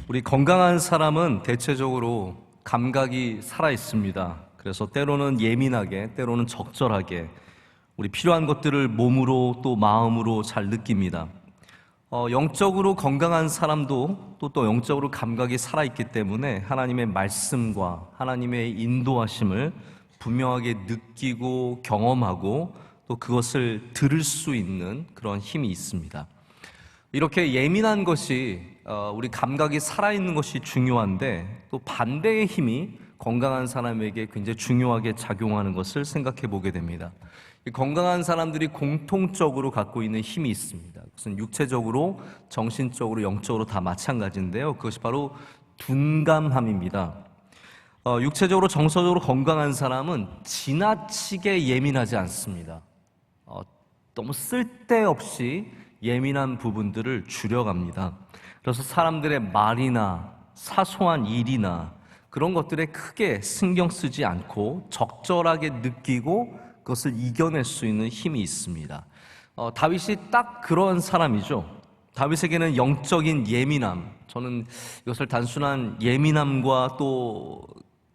우리 건강한 사람은 대체적으로 감각이 살아 있습니다. 그래서 때로는 예민하게, 때로는 적절하게 우리 필요한 것들을 몸으로 또 마음으로 잘 느낍니다. 영적으로 건강한 사람도 또 영적으로 감각이 살아있기 때문에 하나님의 말씀과 하나님의 인도하심을 분명하게 느끼고 경험하고 또 그것을 들을 수 있는 그런 힘이 있습니다. 이렇게 예민한 것이 우리 감각이 살아있는 것이 중요한데 또 반대의 힘이 건강한 사람에게 굉장히 중요하게 작용하는 것을 생각해 보게 됩니다. 건강한 사람들이 공통적으로 갖고 있는 힘이 있습니다. 그것은 육체적으로, 정신적으로, 영적으로 다 마찬가지인데요. 그것이 바로 둔감함입니다. 육체적으로, 정서적으로 건강한 사람은 지나치게 예민하지 않습니다. 너무 쓸데없이 예민한 부분들을 줄여갑니다. 그래서 사람들의 말이나 사소한 일이나 그런 것들에 크게 신경 쓰지 않고 적절하게 느끼고 그것을 이겨낼 수 있는 힘이 있습니다. 다윗이 딱 그런 사람이죠. 다윗에게는 영적인 예민함, 저는 이것을 단순한 예민함과 또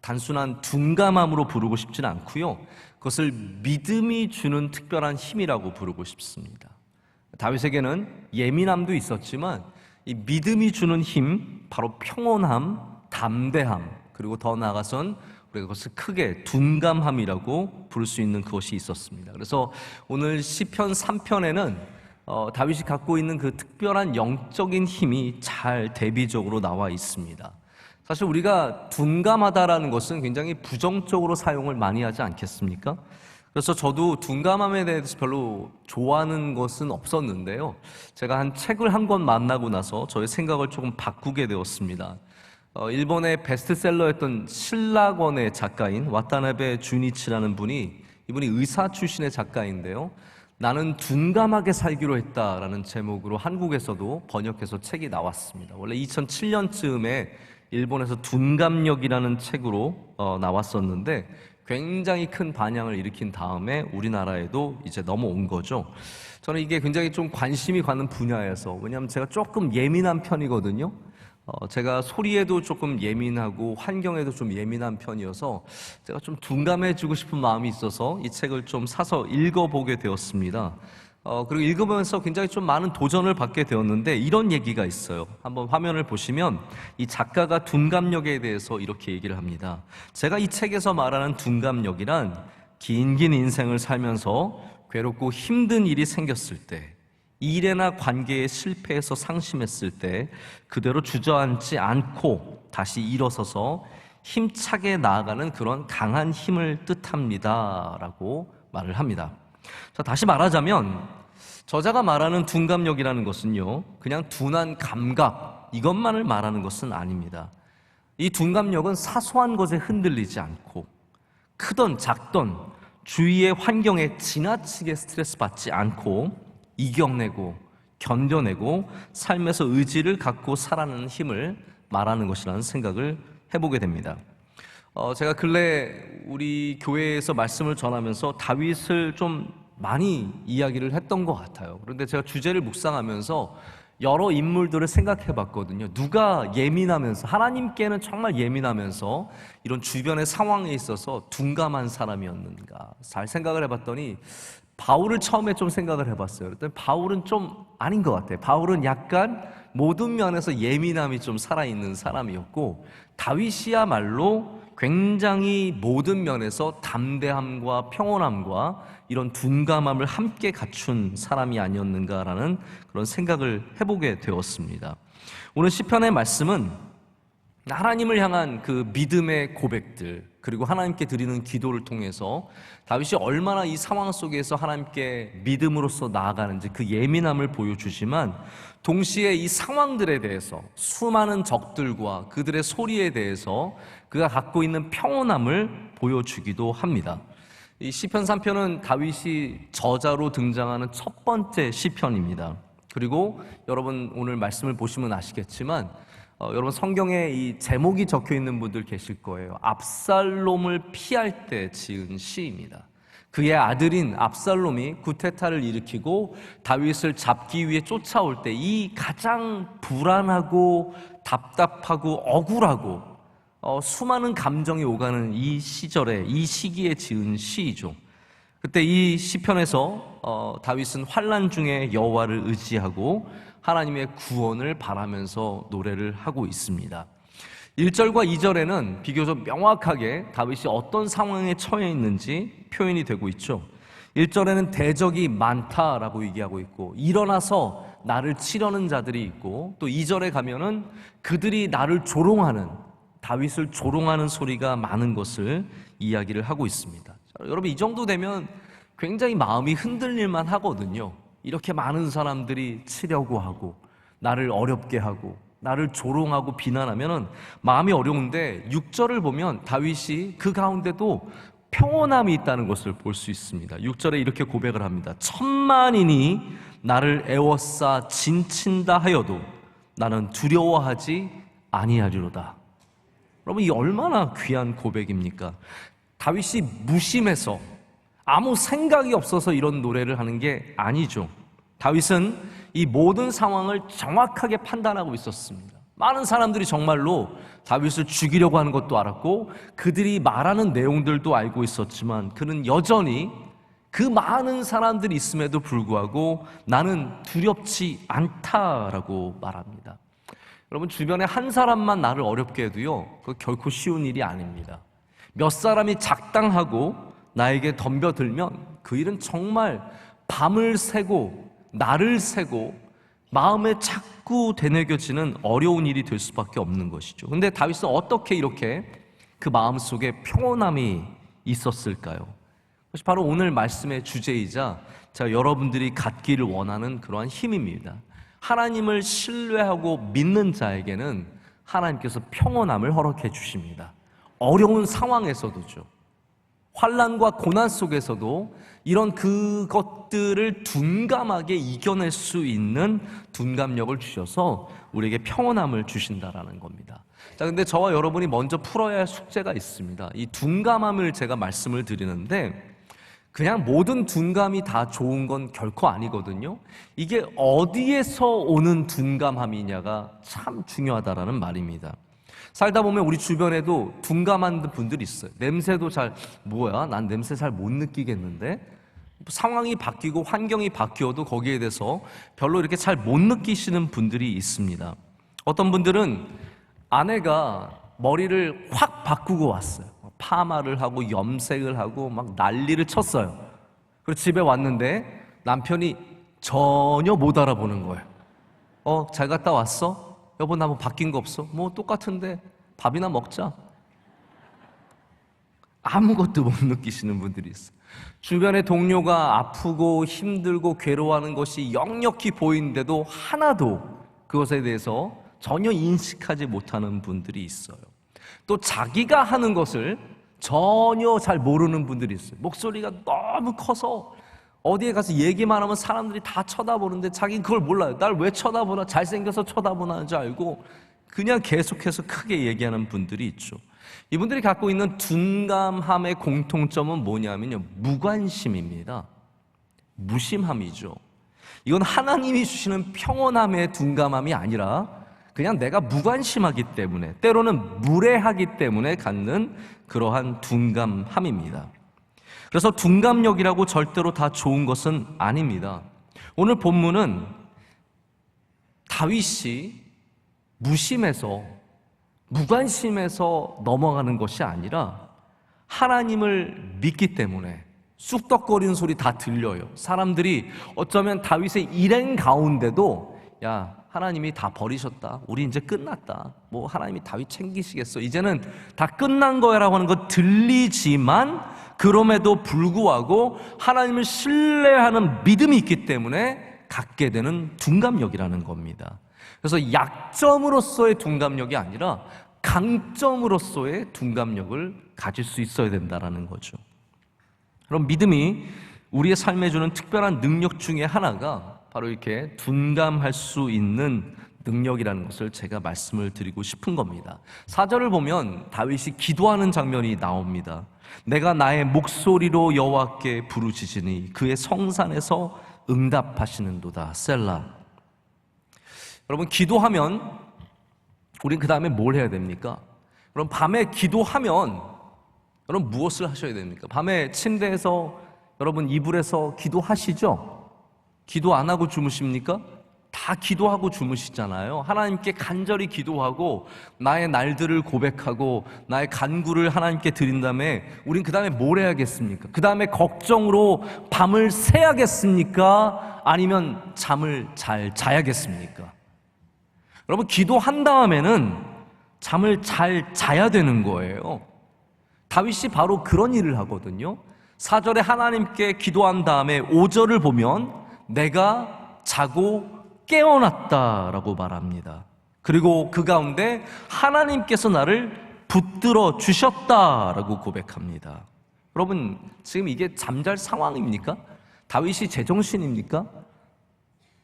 단순한 둔감함으로 부르고 싶지는 않고요. 그것을 믿음이 주는 특별한 힘이라고 부르고 싶습니다. 다윗에게는 예민함도 있었지만 이 믿음이 주는 힘, 바로 평온함, 담대함, 그리고 더 나아가선 우리가 그것을 크게 둔감함이라고 부를 수 있는 그것이 있었습니다. 그래서 오늘 시편 3편에는 다윗이 갖고 있는 그 특별한 영적인 힘이 잘 대비적으로 나와 있습니다. 사실 우리가 둔감하다라는 것은 굉장히 부정적으로 사용을 많이 하지 않겠습니까? 그래서 저도 둔감함에 대해서 별로 좋아하는 것은 없었는데요. 제가 한 책을 한 권 만나고 나서 저의 생각을 조금 바꾸게 되었습니다. 일본의 베스트셀러였던 신라권의 작가인 와타나베 주니치라는 이분이 의사 출신의 작가인데요. 나는 둔감하게 살기로 했다라는 제목으로 한국에서도 번역해서 책이 나왔습니다. 원래 2007년쯤에 일본에서 둔감력이라는 책으로 나왔었는데 굉장히 큰 반향을 일으킨 다음에 우리나라에도 이제 넘어온 거죠. 저는 이게 굉장히 좀 관심이 가는 분야여서, 왜냐하면 제가 조금 예민한 편이거든요. 제가 소리에도 조금 예민하고 환경에도 좀 예민한 편이어서 제가 좀 둔감해지고 싶은 마음이 있어서 이 책을 좀 사서 읽어보게 되었습니다. 그리고 읽으면서 굉장히 좀 많은 도전을 받게 되었는데 이런 얘기가 있어요. 한번 화면을 보시면 이 작가가 둔감력에 대해서 이렇게 얘기를 합니다. 제가 이 책에서 말하는 둔감력이란 긴 인생을 살면서 괴롭고 힘든 일이 생겼을 때, 일이나 관계에 실패해서 상심했을 때 그대로 주저앉지 않고 다시 일어서서 힘차게 나아가는 그런 강한 힘을 뜻합니다 라고 말을 합니다. 자, 다시 말하자면 저자가 말하는 둔감력이라는 것은요, 그냥 둔한 감각 이것만을 말하는 것은 아닙니다. 이 둔감력은 사소한 것에 흔들리지 않고 크던 작던 주위의 환경에 지나치게 스트레스 받지 않고 이겨내고 견뎌내고 삶에서 의지를 갖고 살아가는 힘을 말하는 것이라는 생각을 해보게 됩니다. 제가 근래 우리 교회에서 말씀을 전하면서 다윗을 좀 많이 이야기를 했던 것 같아요. 그런데 제가 주제를 묵상하면서 여러 인물들을 생각해 봤거든요. 누가 예민하면서, 하나님께는 정말 예민하면서 이런 주변의 상황에 있어서 둔감한 사람이었는가 잘 생각을 해봤더니 바울을 처음에 좀 생각을 해봤어요. 그랬더니 바울은 좀 아닌 것 같아요. 바울은 약간 모든 면에서 예민함이 좀 살아있는 사람이었고, 다윗이야말로 굉장히 모든 면에서 담대함과 평온함과 이런 둔감함을 함께 갖춘 사람이 아니었는가라는 그런 생각을 해보게 되었습니다. 오늘 시편의 말씀은 하나님을 향한 그 믿음의 고백들, 그리고 하나님께 드리는 기도를 통해서 다윗이 얼마나 이 상황 속에서 하나님께 믿음으로써 나아가는지 그 예민함을 보여주지만, 동시에 이 상황들에 대해서, 수많은 적들과 그들의 소리에 대해서 그가 갖고 있는 평온함을 보여주기도 합니다. 이 시편 3편은 다윗이 저자로 등장하는 첫 번째 시편입니다. 그리고 여러분 오늘 말씀을 보시면 아시겠지만 여러분 성경에 이 제목이 적혀 있는 분들 계실 거예요. 압살롬을 피할 때 지은 시입니다. 그의 아들인 압살롬이 구테타를 일으키고 다윗을 잡기 위해 쫓아올 때 이 가장 불안하고 답답하고 억울하고 수많은 감정이 오가는 이 시절에, 이 시기에 지은 시이죠. 그때 이 시편에서 다윗은 환난 중에 여호와를 의지하고 하나님의 구원을 바라면서 노래를 하고 있습니다. 1절과 2절에는 비교적 명확하게 다윗이 어떤 상황에 처해 있는지 표현이 되고 있죠. 1절에는 대적이 많다라고 얘기하고 있고 일어나서 나를 치려는 자들이 있고, 또 2절에 가면은 그들이 나를 조롱하는, 다윗을 조롱하는 소리가 많은 것을 이야기를 하고 있습니다. 자, 여러분, 이 정도 되면 굉장히 마음이 흔들릴만 하거든요. 이렇게 많은 사람들이 치려고 하고 나를 어렵게 하고 나를 조롱하고 비난하면 마음이 어려운데, 6절을 보면 다윗이 그 가운데도 평온함이 있다는 것을 볼 수 있습니다. 6절에 이렇게 고백을 합니다. 천만인이 나를 애워싸 진친다 하여도 나는 두려워하지 아니하리로다. 여러분, 이 얼마나 귀한 고백입니까? 다윗이 무심해서 아무 생각이 없어서 이런 노래를 하는 게 아니죠. 다윗은 이 모든 상황을 정확하게 판단하고 있었습니다. 많은 사람들이 정말로 다윗을 죽이려고 하는 것도 알았고 그들이 말하는 내용들도 알고 있었지만 그는 여전히 그 많은 사람들이 있음에도 불구하고 나는 두렵지 않다라고 말합니다. 여러분, 주변에 한 사람만 나를 어렵게 해도요, 그거 결코 쉬운 일이 아닙니다. 몇 사람이 작당하고 나에게 덤벼들면 그 일은 정말 밤을 새고 날을 새고 마음에 자꾸 되뇌겨지는 어려운 일이 될 수밖에 없는 것이죠. 근데 다윗은 어떻게 이렇게 그 마음속에 평온함이 있었을까요? 그것이 바로 오늘 말씀의 주제이자 제가 여러분들이 갖기를 원하는 그러한 힘입니다. 하나님을 신뢰하고 믿는 자에게는 하나님께서 평온함을 허락해 주십니다. 어려운 상황에서도죠. 환난과 고난 속에서도 이런 그것들을 둔감하게 이겨낼 수 있는 둔감력을 주셔서 우리에게 평온함을 주신다라는 겁니다. 자, 근데 저와 여러분이 먼저 풀어야 할 숙제가 있습니다. 이 둔감함을 제가 말씀을 드리는데 그냥 모든 둔감이 다 좋은 건 결코 아니거든요. 이게 어디에서 오는 둔감함이냐가 참 중요하다라는 말입니다. 살다 보면 우리 주변에도 둔감한 분들이 있어요. 냄새도 뭐야? 난 냄새 잘 못 느끼겠는데? 상황이 바뀌고 환경이 바뀌어도 거기에 대해서 별로 이렇게 잘 못 느끼시는 분들이 있습니다. 어떤 분들은 아내가 머리를 확 바꾸고 왔어요. 파마를 하고 염색을 하고 막 난리를 쳤어요. 그리고 집에 왔는데 남편이 전혀 못 알아보는 거예요. 잘 갔다 왔어? 여보, 나 뭐 바뀐 거 없어? 뭐 똑같은데 밥이나 먹자. 아무것도 못 느끼시는 분들이 있어요. 주변의 동료가 아프고 힘들고 괴로워하는 것이 역력히 보이는데도 하나도 그것에 대해서 전혀 인식하지 못하는 분들이 있어요. 또 자기가 하는 것을 전혀 잘 모르는 분들이 있어요. 목소리가 너무 커서 어디에 가서 얘기만 하면 사람들이 다 쳐다보는데 자기는 그걸 몰라요. 날 왜 쳐다보나, 잘생겨서 쳐다보나 줄 알고 그냥 계속해서 크게 얘기하는 분들이 있죠. 이분들이 갖고 있는 둔감함의 공통점은 뭐냐면요, 무관심입니다. 무심함이죠. 이건 하나님이 주시는 평온함의 둔감함이 아니라 그냥 내가 무관심하기 때문에, 때로는 무례하기 때문에 갖는 그러한 둔감함입니다. 그래서 둔감력이라고 절대로 다 좋은 것은 아닙니다. 오늘 본문은 다윗이 무심해서, 무관심해서 넘어가는 것이 아니라 하나님을 믿기 때문에 쑥덕거리는 소리 다 들려요. 사람들이 어쩌면 다윗의 일행 가운데도 야, 하나님이 다 버리셨다. 우리 이제 끝났다. 뭐 하나님이 다윗 챙기시겠어. 이제는 다 끝난 거야라고 하는 거 들리지만 그럼에도 불구하고 하나님을 신뢰하는 믿음이 있기 때문에 갖게 되는 둔감력이라는 겁니다. 그래서 약점으로서의 둔감력이 아니라 강점으로서의 둔감력을 가질 수 있어야 된다는 거죠. 그럼 믿음이 우리의 삶에 주는 특별한 능력 중에 하나가 바로 이렇게 둔감할 수 있는 능력이라는 것을 제가 말씀을 드리고 싶은 겁니다. 4절을 보면 다윗이 기도하는 장면이 나옵니다. 내가 나의 목소리로 여호와께 부르짖으니 그의 성산에서 응답하시는도다. 셀라. 여러분, 기도하면 우린 그 다음에 뭘 해야 됩니까? 그럼 밤에 기도하면 여러분 무엇을 하셔야 됩니까? 밤에 침대에서 여러분 이불에서 기도하시죠? 기도 안 하고 주무십니까? 다 기도하고 주무시잖아요. 하나님께 간절히 기도하고 나의 날들을 고백하고 나의 간구를 하나님께 드린 다음에 우린 그 다음에 뭘 해야겠습니까? 그 다음에 걱정으로 밤을 새야겠습니까? 아니면 잠을 잘 자야겠습니까? 여러분, 기도한 다음에는 잠을 잘 자야 되는 거예요. 다윗이 바로 그런 일을 하거든요. 4절에 하나님께 기도한 다음에 5절을 보면 내가 자고 깨어났다라고 말합니다. 그리고 그 가운데 하나님께서 나를 붙들어 주셨다라고 고백합니다. 여러분, 지금 이게 잠잘 상황입니까? 다윗이 제정신입니까?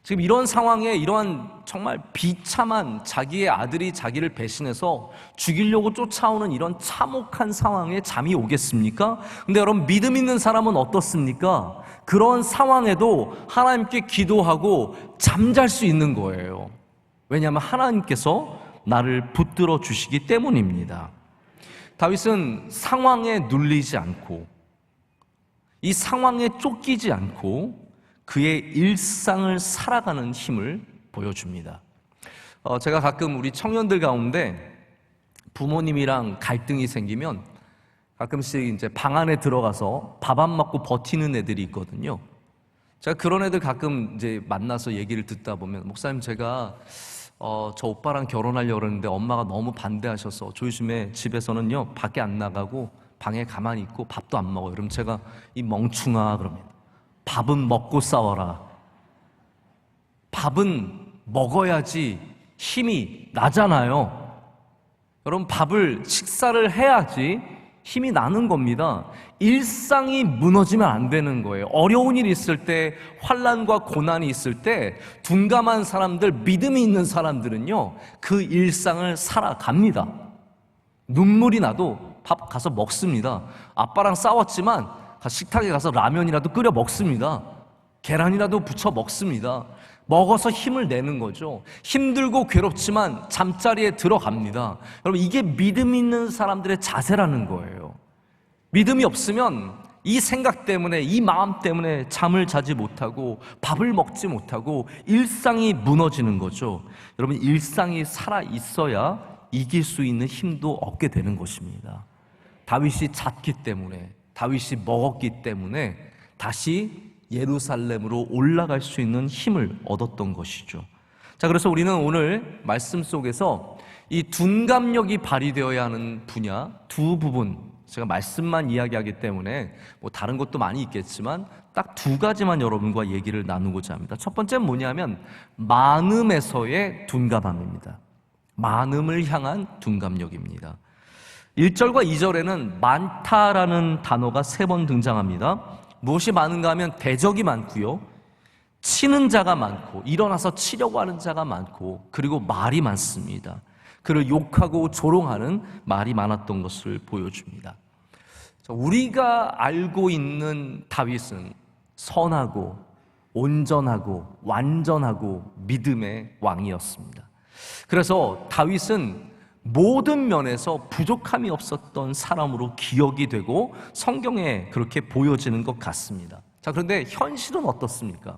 지금 이런 상황에 이러한 정말 비참한 자기의 아들이 자기를 배신해서 죽이려고 쫓아오는 이런 참혹한 상황에 잠이 오겠습니까? 근데 여러분, 믿음 있는 사람은 어떻습니까? 그런 상황에도 하나님께 기도하고 잠잘 수 있는 거예요. 왜냐하면 하나님께서 나를 붙들어 주시기 때문입니다. 다윗은 상황에 눌리지 않고 이 상황에 쫓기지 않고 그의 일상을 살아가는 힘을 보여줍니다. 제가 가끔 우리 청년들 가운데 부모님이랑 갈등이 생기면 가끔씩 이제 방 안에 들어가서 밥 안 먹고 버티는 애들이 있거든요. 제가 그런 애들 가끔 이제 만나서 얘기를 듣다 보면, 목사님, 제가 저 오빠랑 결혼하려고 그러는데 엄마가 너무 반대하셔서 조심해, 집에서는요 밖에 안 나가고 방에 가만히 있고 밥도 안 먹어요. 그럼 제가 이 멍충아 그럽니다. 밥은 먹고 싸워라. 밥은 먹어야지 힘이 나잖아요. 여러분, 밥을 식사를 해야지 힘이 나는 겁니다. 일상이 무너지면 안 되는 거예요. 어려운 일이 있을 때, 환난과 고난이 있을 때 둔감한 사람들, 믿음이 있는 사람들은요 그 일상을 살아갑니다. 눈물이 나도 밥 가서 먹습니다. 아빠랑 싸웠지만 식탁에 가서 라면이라도 끓여 먹습니다. 계란이라도 부쳐 먹습니다. 먹어서 힘을 내는 거죠. 힘들고 괴롭지만 잠자리에 들어갑니다. 여러분, 이게 믿음 있는 사람들의 자세라는 거예요. 믿음이 없으면 이 생각 때문에, 이 마음 때문에 잠을 자지 못하고 밥을 먹지 못하고 일상이 무너지는 거죠. 여러분, 일상이 살아 있어야 이길 수 있는 힘도 얻게 되는 것입니다. 다윗이 잤기 때문에, 다윗이 먹었기 때문에 다시 예루살렘으로 올라갈 수 있는 힘을 얻었던 것이죠. 자, 그래서 우리는 오늘 말씀 속에서 이 둔감력이 발휘되어야 하는 분야 두 부분, 제가 말씀만 이야기하기 때문에 뭐 다른 것도 많이 있겠지만 딱 두 가지만 여러분과 얘기를 나누고자 합니다. 첫 번째는 뭐냐면 많음에서의 둔감함입니다. 많음을 향한 둔감력입니다. 1절과 2절에는 많다라는 단어가 3번 등장합니다. 무엇이 많은가 하면 대적이 많고요, 치는 자가 많고, 일어나서 치려고 하는 자가 많고, 그리고 말이 많습니다. 그를 욕하고 조롱하는 말이 많았던 것을 보여줍니다. 우리가 알고 있는 다윗은 선하고 온전하고 완전하고 믿음의 왕이었습니다. 그래서 다윗은 모든 면에서 부족함이 없었던 사람으로 기억이 되고 성경에 그렇게 보여지는 것 같습니다. 자, 그런데 현실은 어떻습니까?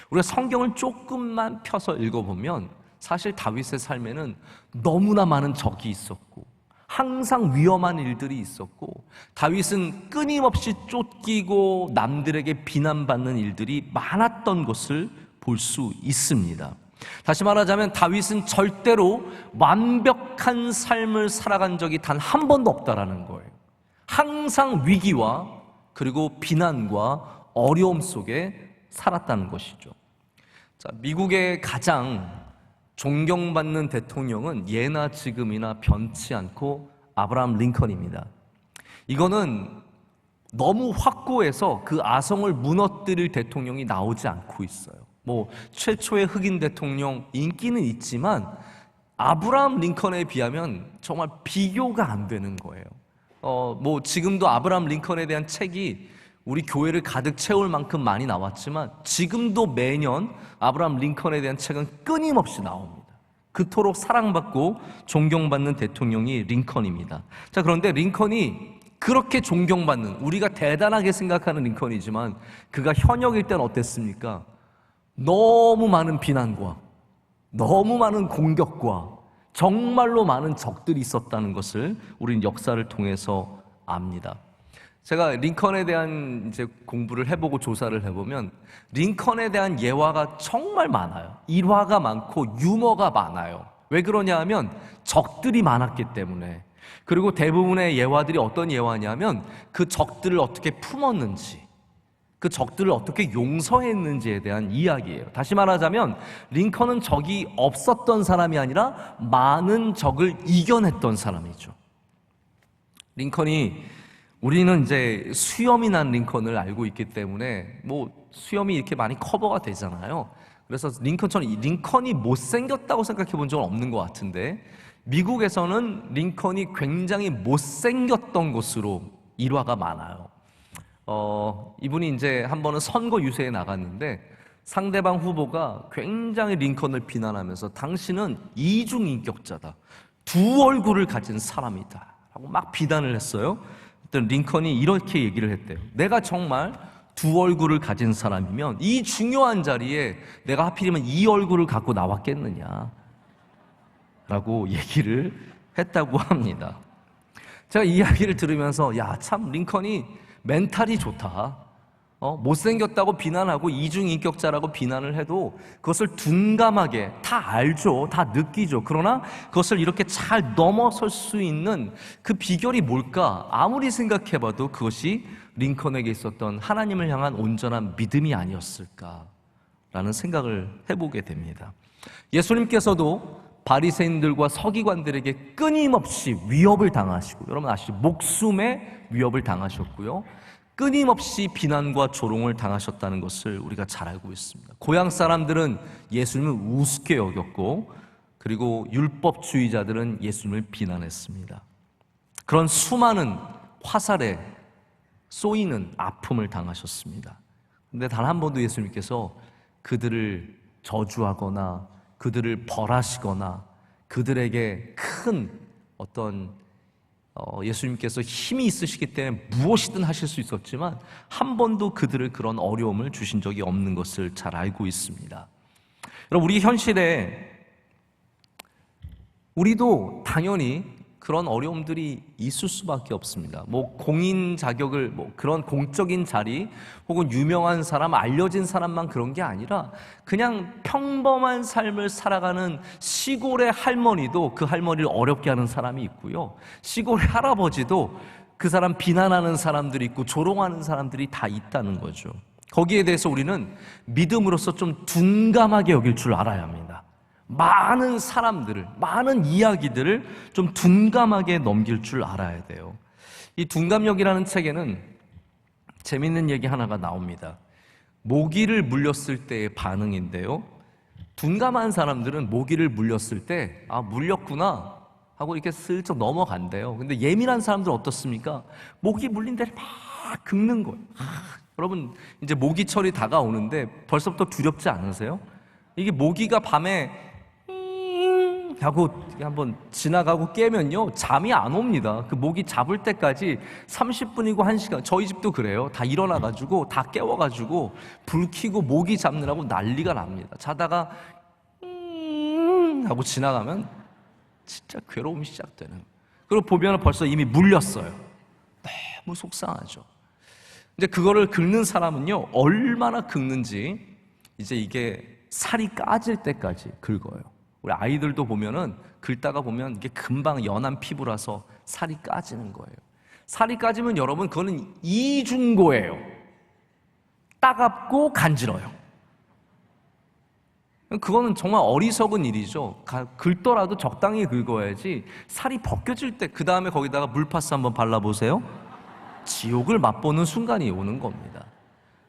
우리가 성경을 조금만 펴서 읽어보면 사실 다윗의 삶에는 너무나 많은 적이 있었고 항상 위험한 일들이 있었고, 다윗은 끊임없이 쫓기고 남들에게 비난받는 일들이 많았던 것을 볼 수 있습니다. 다시 말하자면 다윗은 절대로 완벽한 삶을 살아간 적이 단 한 번도 없다라는 거예요. 항상 위기와 그리고 비난과 어려움 속에 살았다는 것이죠. 자, 미국의 가장 존경받는 대통령은 예나 지금이나 변치 않고 아브라함 링컨입니다. 이거는 너무 확고해서 그 아성을 무너뜨릴 대통령이 나오지 않고 있어요. 뭐 최초의 흑인 대통령 인기는 있지만 아브라함 링컨에 비하면 정말 비교가 안 되는 거예요. 뭐 지금도 아브라함 링컨에 대한 책이 우리 교회를 가득 채울 만큼 많이 나왔지만 지금도 매년 아브라함 링컨에 대한 책은 끊임없이 나옵니다. 그토록 사랑받고 존경받는 대통령이 링컨입니다. 자, 그런데 링컨이 그렇게 존경받는, 우리가 대단하게 생각하는 링컨이지만 그가 현역일 땐 어땠습니까? 너무 많은 비난과 너무 많은 공격과 정말로 많은 적들이 있었다는 것을 우리는 역사를 통해서 압니다. 제가 링컨에 대한 이제 공부를 해보고 조사를 해보면 링컨에 대한 예화가 정말 많아요. 일화가 많고 유머가 많아요. 왜 그러냐 하면 적들이 많았기 때문에. 그리고 대부분의 예화들이 어떤 예화냐면 그 적들을 어떻게 품었는지, 그 적들을 어떻게 용서했는지에 대한 이야기예요. 다시 말하자면 링컨은 적이 없었던 사람이 아니라 많은 적을 이겨냈던 사람이죠. 링컨이, 우리는 이제 수염이 난 링컨을 알고 있기 때문에 뭐 수염이 이렇게 많이 커버가 되잖아요. 그래서 링컨이 못생겼다고 생각해 본 적은 없는 것 같은데 미국에서는 링컨이 굉장히 못생겼던 것으로 일화가 많아요. 이분이 이제 한 번은 선거 유세에 나갔는데 상대방 후보가 굉장히 링컨을 비난하면서 당신은 이중인격자다, 두 얼굴을 가진 사람이다 라고 막 비난을 했어요. 그때 링컨이 이렇게 얘기를 했대요. 내가 정말 두 얼굴을 가진 사람이면 이 중요한 자리에 내가 하필이면 이 얼굴을 갖고 나왔겠느냐 라고 얘기를 했다고 합니다. 제가 이 이야기를 들으면서 야, 참 링컨이 멘탈이 좋다. 못생겼다고 비난하고 이중인격자라고 비난을 해도 그것을 둔감하게 다 알죠. 다 느끼죠. 그러나 그것을 이렇게 잘 넘어설 수 있는 그 비결이 뭘까? 아무리 생각해봐도 그것이 링컨에게 있었던 하나님을 향한 온전한 믿음이 아니었을까라는 생각을 해보게 됩니다. 예수님께서도 바리새인들과 서기관들에게 끊임없이 위협을 당하시고, 여러분 아시죠? 목숨의 위협을 당하셨고요, 끊임없이 비난과 조롱을 당하셨다는 것을 우리가 잘 알고 있습니다. 고향 사람들은 예수님을 우습게 여겼고, 그리고 율법주의자들은 예수님을 비난했습니다. 그런 수많은 화살에 쏘이는 아픔을 당하셨습니다. 그런데 단 한 번도 예수님께서 그들을 저주하거나 그들을 벌하시거나 그들에게 큰 어떤 예수님께서 힘이 있으시기 때문에 무엇이든 하실 수 있었지만 한 번도 그들을 그런 어려움을 주신 적이 없는 것을 잘 알고 있습니다. 여러분, 우리 현실에 우리도 당연히 그런 어려움들이 있을 수밖에 없습니다. 뭐 공인 자격을, 뭐 그런 공적인 자리 혹은 유명한 사람, 알려진 사람만 그런 게 아니라 그냥 평범한 삶을 살아가는 시골의 할머니도 그 할머니를 어렵게 하는 사람이 있고요, 시골의 할아버지도 그 사람 비난하는 사람들이 있고 조롱하는 사람들이 다 있다는 거죠. 거기에 대해서 우리는 믿음으로서 좀 둔감하게 여길 줄 알아야 합니다. 많은 사람들을, 많은 이야기들을 좀 둔감하게 넘길 줄 알아야 돼요. 이 둔감력이라는 책에는 재밌는 얘기 하나가 나옵니다. 모기를 물렸을 때의 반응인데요, 둔감한 사람들은 모기를 물렸을 때 아, 물렸구나 하고 이렇게 슬쩍 넘어간대요. 근데 예민한 사람들은 어떻습니까? 모기 물린 데를 막 긁는 거예요. 여러분, 이제 모기철이 다가오는데 벌써부터 두렵지 않으세요? 이게 모기가 밤에 하고 한번 지나가고 깨면요, 잠이 안 옵니다. 그 모기 잡을 때까지 30분이고 1시간, 저희 집도 그래요. 다 일어나가지고 다 깨워가지고 불 켜고 모기 잡느라고 난리가 납니다. 자다가 하고 지나가면 진짜 괴로움이 시작되는. 그리고 보면 벌써 이미 물렸어요. 너무 속상하죠. 이제 그거를 긁는 사람은요, 얼마나 긁는지 이제 이게 살이 까질 때까지 긁어요. 우리 아이들도 보면은 긁다가 보면 이게 금방 연한 피부라서 살이 까지는 거예요. 살이 까지면 여러분, 그거는 이중고예요. 따갑고 간지러요. 그거는 정말 어리석은 일이죠. 긁더라도 적당히 긁어야지. 살이 벗겨질 때 그 다음에 거기다가 물파스 한번 발라보세요. 지옥을 맛보는 순간이 오는 겁니다.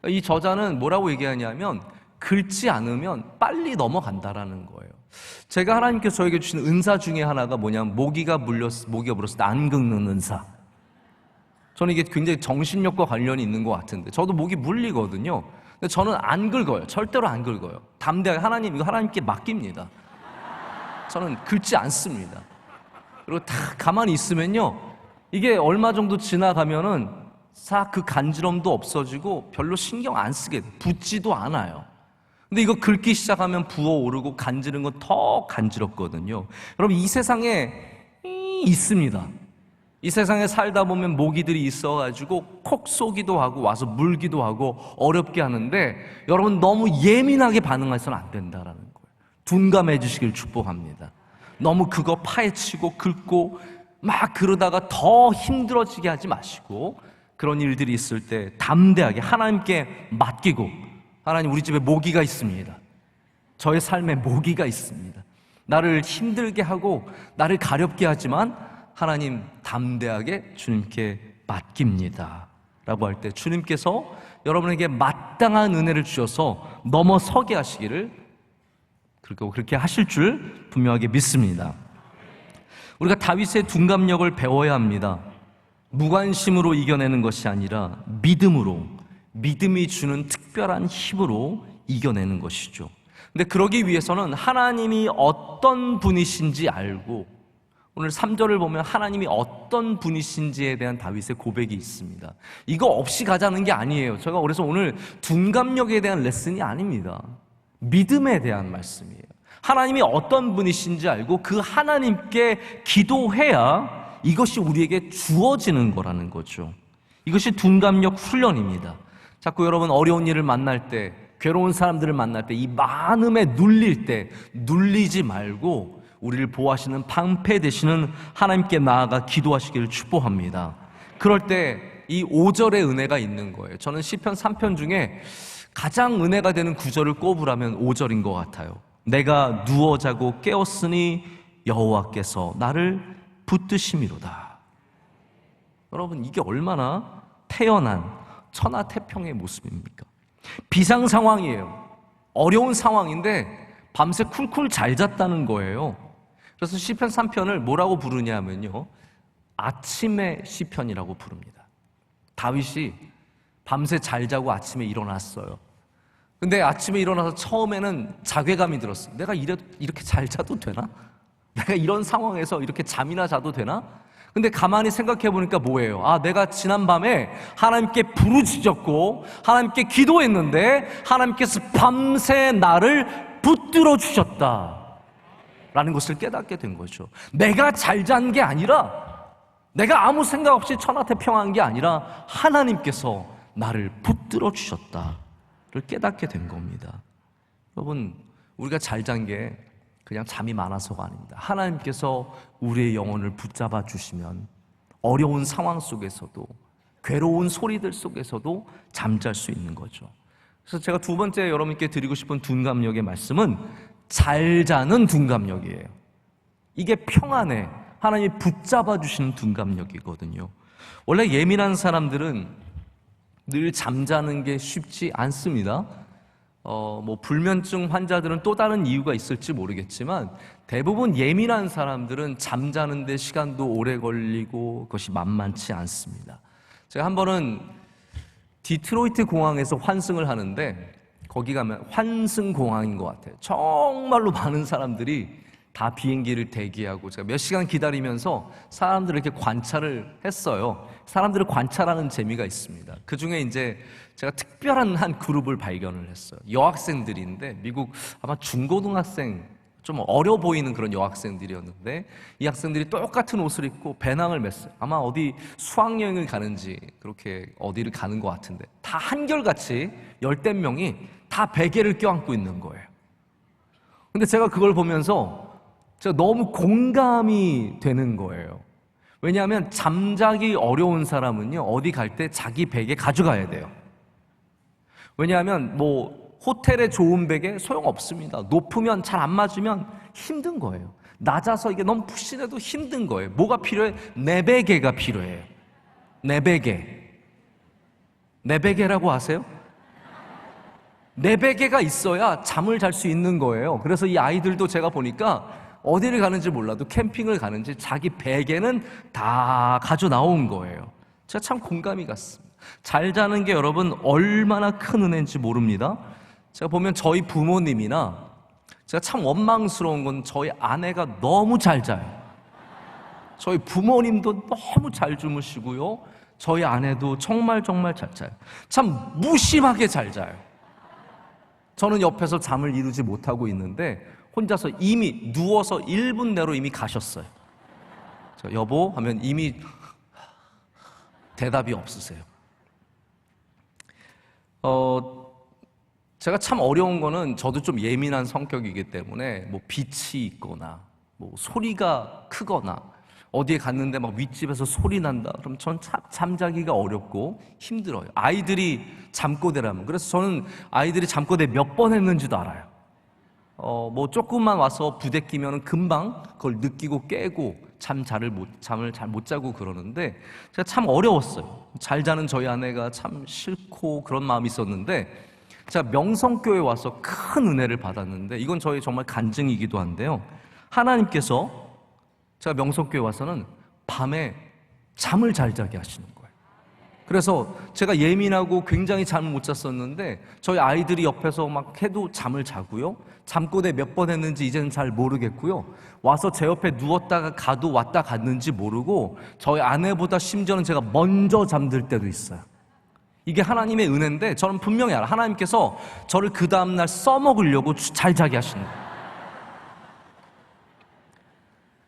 이 저자는 뭐라고 얘기하냐면 긁지 않으면 빨리 넘어간다라는 거예요. 제가 하나님께서 저에게 주신 은사 중에 하나가 뭐냐면 모기가 물었을 때 안 긁는 은사. 저는 이게 굉장히 정신력과 관련이 있는 것 같은데 저도 모기 물리거든요. 근데 저는 안 긁어요. 절대로 안 긁어요. 담대하게 하나님, 이거 하나님께 맡깁니다. 저는 긁지 않습니다. 그리고 다 가만히 있으면요, 이게 얼마 정도 지나가면은 싹 그 간지럼도 없어지고 별로 신경 안 쓰게 돼요. 붓지도 않아요. 근데 이거 긁기 시작하면 부어오르고 간지는 건 더 간지럽거든요. 여러분, 이 세상에 있습니다. 이 세상에 살다 보면 모기들이 있어가지고 콕 쏘기도 하고 와서 물기도 하고 어렵게 하는데, 여러분 너무 예민하게 반응해서는 안 된다라는 거예요. 둔감해 주시길 축복합니다. 너무 그거 파헤치고 긁고 막 그러다가 더 힘들어지게 하지 마시고, 그런 일들이 있을 때 담대하게 하나님께 맡기고, 하나님, 우리 집에 모기가 있습니다. 저의 삶에 모기가 있습니다. 나를 힘들게 하고 나를 가렵게 하지만 하나님, 담대하게 주님께 맡깁니다 라고 할 때 주님께서 여러분에게 마땅한 은혜를 주셔서 넘어서게 하시기를, 그리고 그렇게 하실 줄 분명하게 믿습니다. 우리가 다윗의 둔감력을 배워야 합니다. 무관심으로 이겨내는 것이 아니라 믿음으로, 믿음이 주는 특별한 힘으로 이겨내는 것이죠. 근데 그러기 위해서는 하나님이 어떤 분이신지 알고, 오늘 3절을 보면 하나님이 어떤 분이신지에 대한 다윗의 고백이 있습니다. 이거 없이 가자는 게 아니에요. 제가 그래서 오늘 둔감력에 대한 레슨이 아닙니다. 믿음에 대한 말씀이에요. 하나님이 어떤 분이신지 알고 그 하나님께 기도해야 이것이 우리에게 주어지는 거라는 거죠. 이것이 둔감력 훈련입니다. 자꾸 여러분 어려운 일을 만날 때, 괴로운 사람들을 만날 때, 이 많음에 눌릴 때 눌리지 말고 우리를 보호하시는 방패 되시는 하나님께 나아가 기도하시기를 축복합니다. 그럴 때 이 5절의 은혜가 있는 거예요. 저는 시편 3편 중에 가장 은혜가 되는 구절을 꼽으라면 5절인 것 같아요. 내가 누워 자고 깨었으니 여호와께서 나를 붙드심이로다. 여러분, 이게 얼마나 태연한 천하태평의 모습입니까? 비상 상황이에요. 어려운 상황인데 밤새 쿨쿨 잘 잤다는 거예요. 그래서 시편 3편을 뭐라고 부르냐면요, 아침의 시편이라고 부릅니다. 다윗이 밤새 잘 자고 아침에 일어났어요. 근데 아침에 일어나서 처음에는 자괴감이 들었어요. 내가 이렇게 잘 자도 되나? 내가 이런 상황에서 이렇게 잠이나 자도 되나? 근데 가만히 생각해 보니까 뭐예요? 아, 내가 지난밤에 하나님께 부르짖었고 하나님께 기도했는데 하나님께서 밤새 나를 붙들어 주셨다 라는 것을 깨닫게 된 거죠. 내가 잘 잔 게 아니라, 내가 아무 생각 없이 천하태평한 게 아니라 하나님께서 나를 붙들어 주셨다를 깨닫게 된 겁니다. 여러분, 우리가 잘 잔 게 그냥 잠이 많아서가 아닙니다. 하나님께서 우리의 영혼을 붙잡아 주시면 어려운 상황 속에서도, 괴로운 소리들 속에서도 잠잘 수 있는 거죠. 그래서 제가 두 번째 여러분께 드리고 싶은 둔감력의 말씀은 잘 자는 둔감력이에요. 이게 평안에 하나님이 붙잡아 주시는 둔감력이거든요. 원래 예민한 사람들은 늘 잠자는 게 쉽지 않습니다. 불면증 환자들은 또 다른 이유가 있을지 모르겠지만 대부분 예민한 사람들은 잠자는 데 시간도 오래 걸리고 그것이 만만치 않습니다. 제가 한 번은 디트로이트 공항에서 환승을 하는데, 거기 가면 환승 공항인 것 같아요. 정말로 많은 사람들이 다 비행기를 대기하고, 제가 몇 시간 기다리면서 사람들을 이렇게 관찰을 했어요. 사람들을 관찰하는 재미가 있습니다. 그 중에 이제 제가 특별한 한 그룹을 발견을 했어요. 여학생들인데, 미국 아마 중고등학생, 좀 어려 보이는 그런 여학생들이었는데, 이 학생들이 똑같은 옷을 입고 배낭을 맸어요. 아마 어디 수학여행을 가는지 그렇게 어디를 가는 것 같은데, 다 한결같이 열댓 명이 다 베개를 껴안고 있는 거예요. 근데 제가 그걸 보면서 제가 너무 공감이 되는 거예요. 왜냐하면 잠자기 어려운 사람은요, 어디 갈 때 자기 베개 가져가야 돼요. 왜냐하면 호텔에 좋은 베개 소용없습니다. 높으면 잘 안 맞으면 힘든 거예요. 낮아서 이게 너무 푹신해도 힘든 거예요. 뭐가 필요해? 내 베개가 필요해요. 내 베개. 내 베개라고 아세요? 내베개가 있어야 잠을 잘 수 있는 거예요. 그래서 이 아이들도 제가 보니까 어디를 가는지 몰라도 캠핑을 가는지 자기 베개는 다 가져 나온 거예요. 제가 참 공감이 갔습니다. 잘 자는 게 여러분 얼마나 큰 은혜인지 모릅니다. 제가 보면 저희 부모님이나 제가 참 원망스러운 건 저희 아내가 너무 잘 자요. 저희 부모님도 너무 잘 주무시고요, 저희 아내도 정말 잘 자요. 참 무심하게 잘 자요. 저는 옆에서 잠을 이루지 못하고 있는데 혼자서 이미 누워서 1분 내로 이미 가셨어요. 여보 하면 이미 대답이 없으세요. 제가 참 어려운 거는 저도 좀 예민한 성격이기 때문에 뭐 빛이 있거나 뭐 소리가 크거나 어디에 갔는데 막 윗집에서 소리 난다 그럼 전 잠자기가 어렵고 힘들어요. 아이들이 잠꼬대라면, 그래서 저는 아이들이 잠꼬대 몇 번 했는지도 알아요. 뭐 조금만 와서 부대끼면 금방 그걸 느끼고 깨고 잠을 잘 못 자고 그러는데 제가 참 어려웠어요. 잘 자는 저희 아내가 참 싫고 그런 마음이 있었는데 제가 명성교회 와서 큰 은혜를 받았는데, 이건 저희 정말 간증이기도 한데요, 하나님께서 제가 명성교회 와서는 밤에 잠을 잘 자게 하시는 거예요. 그래서 제가 예민하고 굉장히 잠을 못 잤었는데 저희 아이들이 옆에서 막 해도 잠을 자고요, 잠꼬대 몇 번 했는지 이제는 잘 모르겠고요, 와서 제 옆에 누웠다가 가도 왔다 갔는지 모르고 저희 아내보다 심지어는 제가 먼저 잠들 때도 있어요. 이게 하나님의 은혜인데 저는 분명히 알아요. 하나님께서 저를 그 다음날 써먹으려고 잘 자게 하시는 거예요.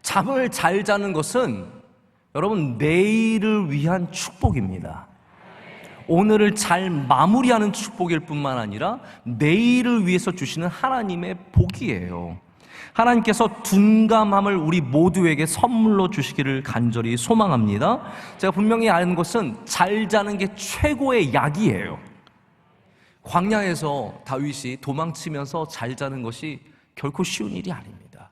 잠을 잘 자는 것은 여러분 내일을 위한 축복입니다. 오늘을 잘 마무리하는 축복일 뿐만 아니라 내일을 위해서 주시는 하나님의 복이에요. 하나님께서 둔감함을 우리 모두에게 선물로 주시기를 간절히 소망합니다. 제가 분명히 아는 것은 잘 자는 게 최고의 약이에요. 광야에서 다윗이 도망치면서 잘 자는 것이 결코 쉬운 일이 아닙니다.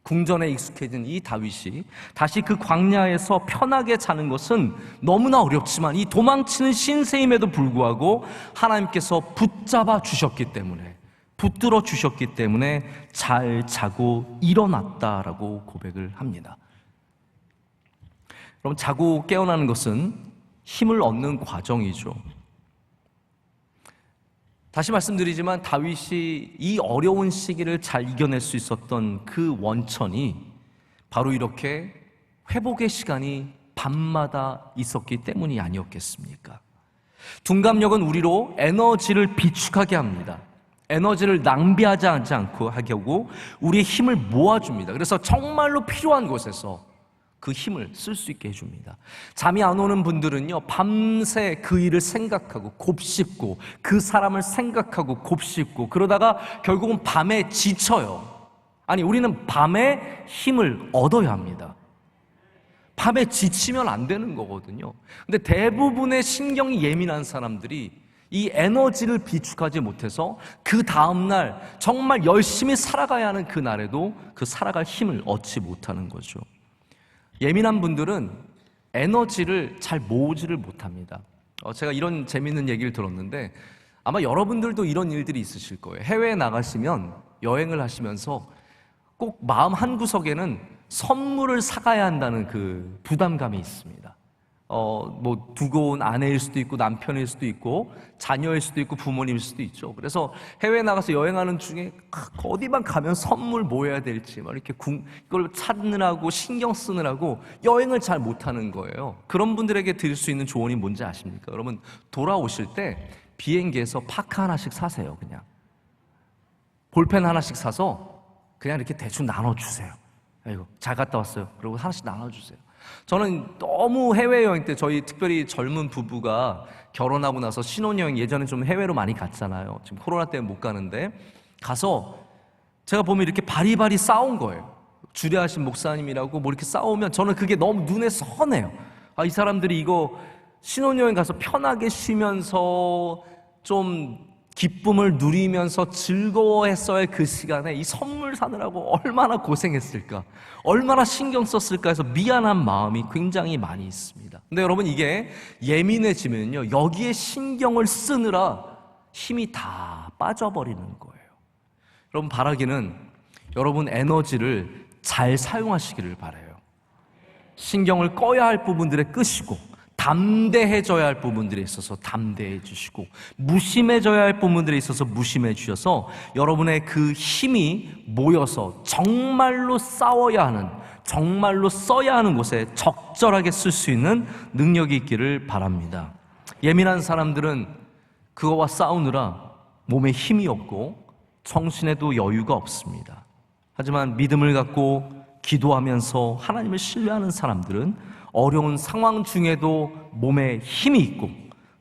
궁전에 익숙해진 이 다윗이 다시 그 광야에서 편하게 자는 것은 너무나 어렵지만 이 도망치는 신세임에도 불구하고 하나님께서 붙잡아 주셨기 때문에, 붙들어 주셨기 때문에 잘 자고 일어났다라고 고백을 합니다. 여러분, 자고 깨어나는 것은 힘을 얻는 과정이죠. 다시 말씀드리지만 다윗이 이 어려운 시기를 잘 이겨낼 수 있었던 그 원천이 바로 이렇게 회복의 시간이 밤마다 있었기 때문이 아니었겠습니까? 둔감력은 우리로 에너지를 비축하게 합니다. 에너지를 낭비하지 않고 하게 하고 우리의 힘을 모아줍니다. 그래서 정말로 필요한 곳에서 그 힘을 쓸 수 있게 해줍니다. 잠이 안 오는 분들은요, 밤새 그 일을 생각하고 곱씹고 그 사람을 생각하고 곱씹고 그러다가 결국은 밤에 지쳐요. 아니, 우리는 밤에 힘을 얻어야 합니다. 밤에 지치면 안 되는 거거든요. 근데 대부분의 신경이 예민한 사람들이 이 에너지를 비축하지 못해서 그 다음날 정말 열심히 살아가야 하는 그날에도 그 살아갈 힘을 얻지 못하는 거죠. 예민한 분들은 에너지를 잘 모으지를 못합니다. 제가 이런 재미있는 얘기를 들었는데 아마 여러분들도 이런 일들이 있으실 거예요. 해외에 나가시면 여행을 하시면서 꼭 마음 한구석에는 선물을 사가야 한다는 그 부담감이 있습니다. 뭐 두고 온 아내일 수도 있고 남편일 수도 있고 자녀일 수도 있고 부모님일 수도 있죠. 그래서 해외에 나가서 여행하는 중에 어디만 가면 선물 뭐 해야 될지 막 이렇게 이걸 찾느라고 신경 쓰느라고 여행을 잘 못하는 거예요. 그런 분들에게 드릴 수 있는 조언이 뭔지 아십니까? 여러분, 돌아오실 때 비행기에서 파카 하나씩 사세요. 그냥 볼펜 하나씩 사서 그냥 이렇게 대충 나눠주세요. 아이고 잘 갔다 왔어요. 그리고 하나씩 나눠주세요. 저는 너무 해외여행 때 저희 특별히 젊은 부부가 결혼하고 나서 신혼여행 예전에 좀 해외로 많이 갔잖아요. 지금 코로나 때문에 못 가는데 가서 제가 보면 이렇게 바리바리 싸운 거예요. 주례하신 목사님이라고 뭐 이렇게 싸우면 저는 그게 너무 눈에 선해요. 이 사람들이 이거 신혼여행 가서 편하게 쉬면서 좀 기쁨을 누리면서 즐거워했어야 할 그 시간에 이 선물 사느라고 얼마나 고생했을까, 얼마나 신경 썼을까 해서 미안한 마음이 굉장히 많이 있습니다. 근데 여러분, 이게 예민해지면요, 여기에 신경을 쓰느라 힘이 다 빠져버리는 거예요. 여러분, 바라기는 여러분 에너지를 잘 사용하시기를 바라요. 신경을 꺼야 할 부분들에 끄시고, 담대해져야 할 부분들에 있어서 담대해 주시고, 무심해져야 할 부분들에 있어서 무심해 주셔서 여러분의 그 힘이 모여서 정말로 싸워야 하는, 정말로 써야 하는 곳에 적절하게 쓸 수 있는 능력이 있기를 바랍니다. 예민한 사람들은 그거와 싸우느라 몸에 힘이 없고 정신에도 여유가 없습니다. 하지만 믿음을 갖고 기도하면서 하나님을 신뢰하는 사람들은 어려운 상황 중에도 몸에 힘이 있고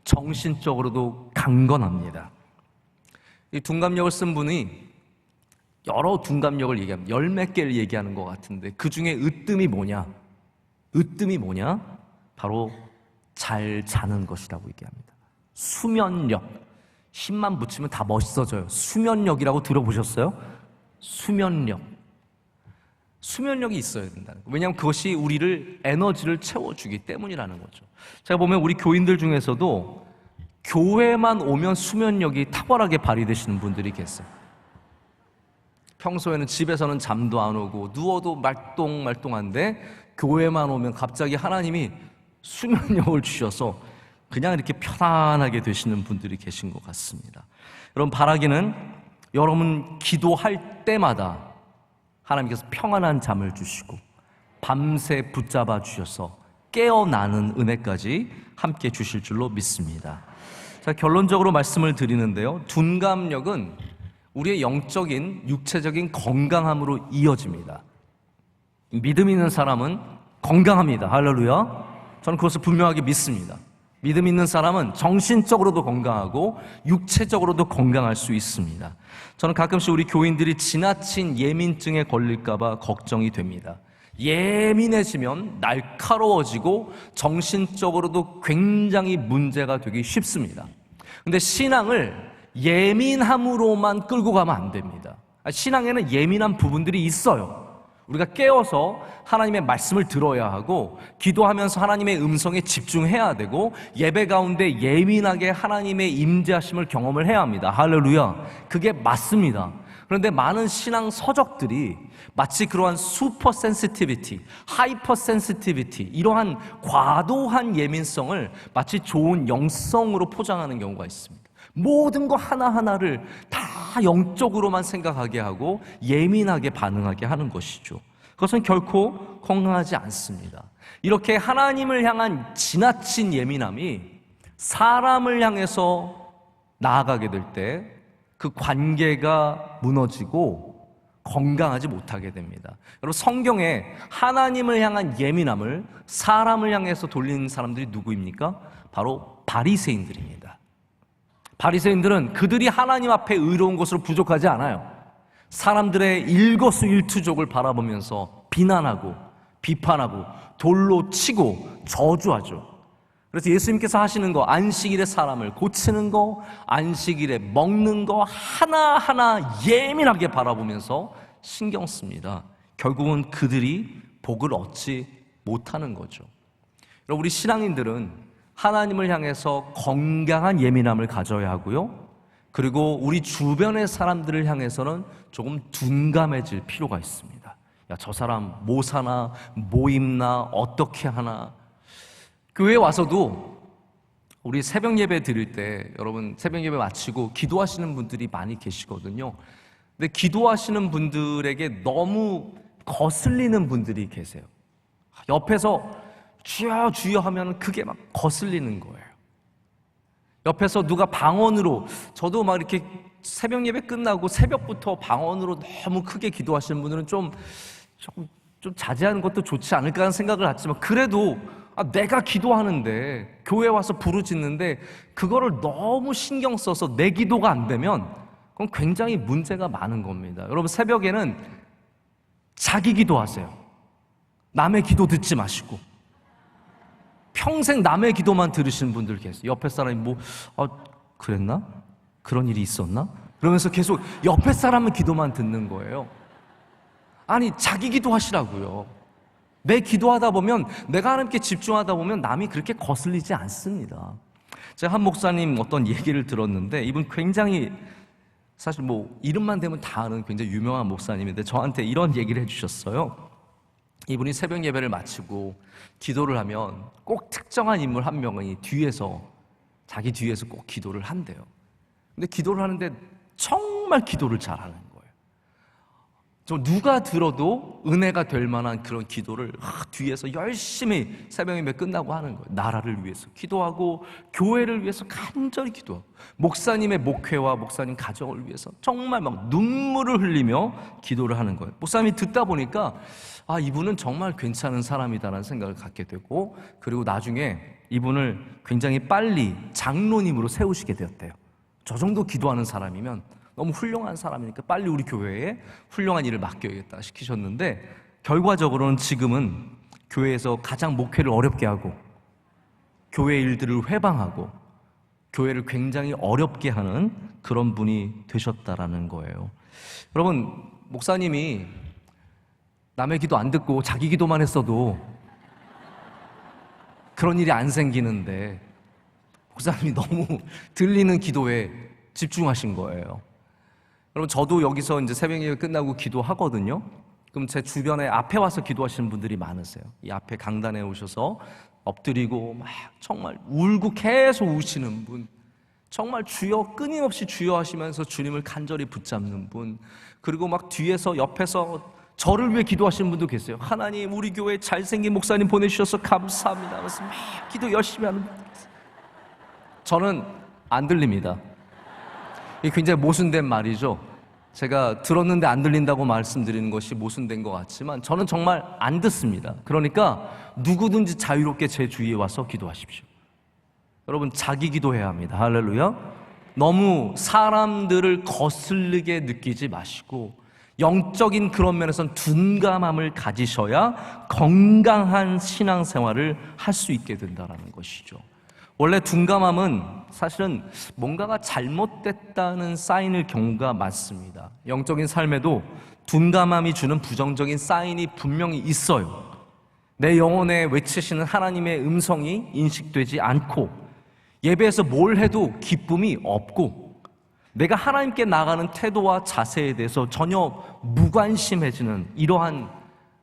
정신적으로도 강건합니다. 이 둔감력을 쓴 분이 여러 둔감력을 얘기합니다. 열 몇 개를 얘기하는 것 같은데 그 중에 으뜸이 뭐냐? 으뜸이 뭐냐? 바로 잘 자는 것이라고 얘기합니다. 수면력. 힘만 붙이면 다 멋있어져요. 수면력이라고 들어보셨어요? 수면력. 수면력이 있어야 된다는 거예요. 왜냐하면 그것이 우리를 에너지를 채워주기 때문이라는 거죠. 제가 보면 우리 교인들 중에서도 교회만 오면 수면력이 탁월하게 발휘되시는 분들이 계세요. 평소에는 집에서는 잠도 안 오고 누워도 말똥말똥한데 교회만 오면 갑자기 하나님이 수면력을 주셔서 그냥 이렇게 편안하게 되시는 분들이 계신 것 같습니다. 여러분, 바라기는 여러분 기도할 때마다 하나님께서 평안한 잠을 주시고 밤새 붙잡아 주셔서 깨어나는 은혜까지 함께 주실 줄로 믿습니다. 자, 결론적으로 말씀을 드리는데요, 둔감력은 우리의 영적인 육체적인 건강함으로 이어집니다. 믿음 있는 사람은 건강합니다. 할렐루야. 저는 그것을 분명하게 믿습니다. 믿음 있는 사람은 정신적으로도 건강하고 육체적으로도 건강할 수 있습니다. 저는 가끔씩 우리 교인들이 지나친 예민증에 걸릴까 봐 걱정이 됩니다. 예민해지면 날카로워지고 정신적으로도 굉장히 문제가 되기 쉽습니다. 근데 신앙을 예민함으로만 끌고 가면 안 됩니다. 신앙에는 예민한 부분들이 있어요. 우리가 깨어서 하나님의 말씀을 들어야 하고 기도하면서 하나님의 음성에 집중해야 되고 예배 가운데 예민하게 하나님의 임재하심을 경험을 해야 합니다. 할렐루야. 그게 맞습니다. 그런데 많은 신앙 서적들이 마치 그러한 슈퍼 센시티비티, 하이퍼 센시티비티, 이러한 과도한 예민성을 마치 좋은 영성으로 포장하는 경우가 있습니다. 모든 거 하나하나를 다 영적으로만 생각하게 하고 예민하게 반응하게 하는 것이죠. 그것은 결코 건강하지 않습니다. 이렇게 하나님을 향한 지나친 예민함이 사람을 향해서 나아가게 될 때 그 관계가 무너지고 건강하지 못하게 됩니다. 여러분, 성경에 하나님을 향한 예민함을 사람을 향해서 돌리는 사람들이 누구입니까? 바로 바리새인들입니다. 바리새인들은 그들이 하나님 앞에 의로운 것으로 부족하지 않아요. 사람들의 일거수일투족을 바라보면서 비난하고 비판하고 돌로 치고 저주하죠. 그래서 예수님께서 하시는 거, 안식일에 사람을 고치는 거, 안식일에 먹는 거 하나하나 예민하게 바라보면서 신경 씁니다. 결국은 그들이 복을 얻지 못하는 거죠. 여러분, 우리 신앙인들은 하나님을 향해서 건강한 예민함을 가져야 하고요, 그리고 우리 주변의 사람들을 향해서는 조금 둔감해질 필요가 있습니다. 야, 저 사람 뭐 사나, 뭐 입나, 어떻게 하나. 교회에 와서도 우리 새벽 예배 드릴 때, 여러분 새벽 예배 마치고 기도하시는 분들이 많이 계시거든요. 근데 기도하시는 분들에게 너무 거슬리는 분들이 계세요. 옆에서 주여 주여 하면 그게 막 거슬리는 거예요. 옆에서 누가 방언으로, 저도 막 이렇게 새벽 예배 끝나고 새벽부터 방언으로 너무 크게 기도하시는 분들은 좀 자제하는 것도 좋지 않을까 하는 생각을 하지만, 그래도 내가 기도하는데 교회 와서 부르짖는데 그거를 너무 신경 써서 내 기도가 안 되면 그건 굉장히 문제가 많은 겁니다. 여러분, 새벽에는 자기 기도하세요. 남의 기도 듣지 마시고. 평생 남의 기도만 들으시는 분들 계세요. 옆에 사람이 그랬나? 그런 일이 있었나? 그러면서 계속 옆에 사람의 기도만 듣는 거예요. 아니, 자기 기도하시라고요. 내 기도하다 보면, 내가 하나님께 집중하다 보면 남이 그렇게 거슬리지 않습니다. 제가 한 목사님 어떤 얘기를 들었는데, 이분 굉장히 사실 뭐 이름만 대면 다 아는 굉장히 유명한 목사님인데 저한테 이런 얘기를 해주셨어요. 이분이 새벽 예배를 마치고 기도를 하면 꼭 특정한 인물 한 명이 자기 뒤에서 꼭 기도를 한대요. 근데 기도를 하는데 정말 기도를 잘하는 거예요. 저 누가 들어도 은혜가 될 만한 그런 기도를 뒤에서 열심히 새벽 예배 끝나고 하는 거예요. 나라를 위해서 기도하고 교회를 위해서 간절히 기도하고 목사님의 목회와 목사님 가정을 위해서 정말 막 눈물을 흘리며 기도를 하는 거예요. 목사님이 듣다 보니까 이분은 정말 괜찮은 사람이다라는 생각을 갖게 되고, 그리고 나중에 이분을 굉장히 빨리 장로님으로 세우시게 되었대요. 저 정도 기도하는 사람이면 너무 훌륭한 사람이니까 빨리 우리 교회에 훌륭한 일을 맡겨야겠다 시키셨는데, 결과적으로는 지금은 교회에서 가장 목회를 어렵게 하고 교회 일들을 회방하고 교회를 굉장히 어렵게 하는 그런 분이 되셨다라는 거예요. 여러분, 목사님이 남의 기도 안 듣고 자기 기도만 했어도 그런 일이 안 생기는데 목사님이 너무 들리는 기도에 집중하신 거예요. 여러분, 저도 여기서 이제 새벽 예배 끝나고 기도하거든요. 그럼 제 주변에 앞에 와서 기도하시는 분들이 많으세요. 이 앞에 강단에 오셔서 엎드리고 막 정말 울고 계속 우시는 분, 정말 주여 끊임없이 주여 하시면서 주님을 간절히 붙잡는 분, 그리고 막 뒤에서 옆에서 저를 위해 기도하시는 분도 계세요. 하나님, 우리 교회 잘생긴 목사님 보내주셔서 감사합니다 하면서 막 기도 열심히 하는 분들 계세요. 저는 안 들립니다. 이게 굉장히 모순된 말이죠. 제가 들었는데 안 들린다고 말씀드리는 것이 모순된 것 같지만 저는 정말 안 듣습니다. 그러니까 누구든지 자유롭게 제 주위에 와서 기도하십시오. 여러분, 자기 기도해야 합니다. 할렐루야. 너무 사람들을 거슬리게 느끼지 마시고 영적인 그런 면에서는 둔감함을 가지셔야 건강한 신앙생활을 할 수 있게 된다는 것이죠. 원래 둔감함은 사실은 뭔가가 잘못됐다는 사인일 경우가 많습니다. 영적인 삶에도 둔감함이 주는 부정적인 사인이 분명히 있어요. 내 영혼에 외치시는 하나님의 음성이 인식되지 않고 예배에서 뭘 해도 기쁨이 없고 내가 하나님께 나가는 태도와 자세에 대해서 전혀 무관심해지는 이러한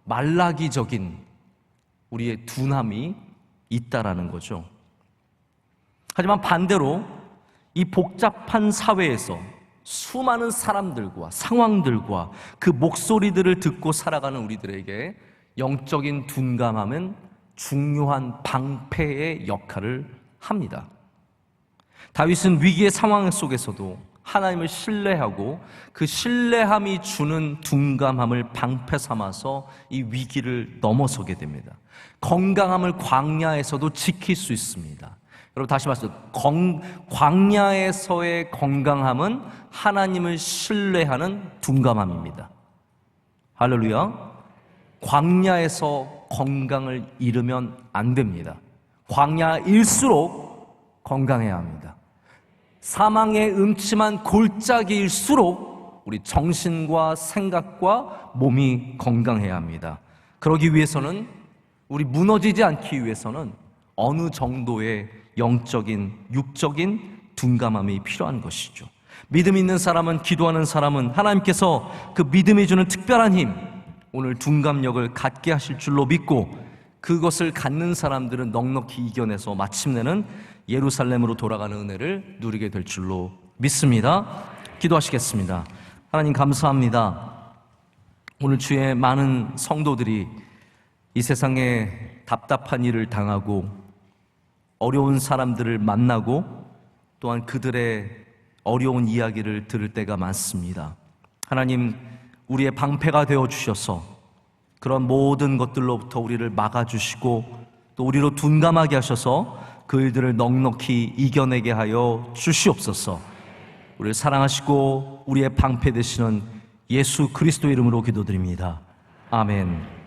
말라기적인 우리의 둔함이 있다라는 거죠. 하지만 반대로 이 복잡한 사회에서 수많은 사람들과 상황들과 그 목소리들을 듣고 살아가는 우리들에게 영적인 둔감함은 중요한 방패의 역할을 합니다. 다윗은 위기의 상황 속에서도 하나님을 신뢰하고 그 신뢰함이 주는 둔감함을 방패 삼아서 이 위기를 넘어서게 됩니다. 건강함을 광야에서도 지킬 수 있습니다. 여러분, 다시 말해서 광야에서의 건강함은 하나님을 신뢰하는 둔감함입니다. 할렐루야. 광야에서 건강을 잃으면 안 됩니다. 광야일수록 건강해야 합니다. 사망의 음침한 골짜기일수록 우리 정신과 생각과 몸이 건강해야 합니다. 그러기 위해서는, 우리 무너지지 않기 위해서는 어느 정도의 영적인, 육적인 둔감함이 필요한 것이죠. 믿음 있는 사람은, 기도하는 사람은 하나님께서 그 믿음이 주는 특별한 힘, 오늘 둔감력을 갖게 하실 줄로 믿고 그것을 갖는 사람들은 넉넉히 이겨내서 마침내는 예루살렘으로 돌아가는 은혜를 누리게 될 줄로 믿습니다. 기도하시겠습니다. 하나님, 감사합니다. 오늘 주의 많은 성도들이 이 세상에 답답한 일을 당하고 어려운 사람들을 만나고 또한 그들의 어려운 이야기를 들을 때가 많습니다. 하나님, 우리의 방패가 되어주셔서 그런 모든 것들로부터 우리를 막아주시고 또 우리로 둔감하게 하셔서 그 일들을 넉넉히 이겨내게 하여 주시옵소서. 우리를 사랑하시고 우리의 방패 되시는 예수 그리스도 이름으로 기도드립니다. 아멘.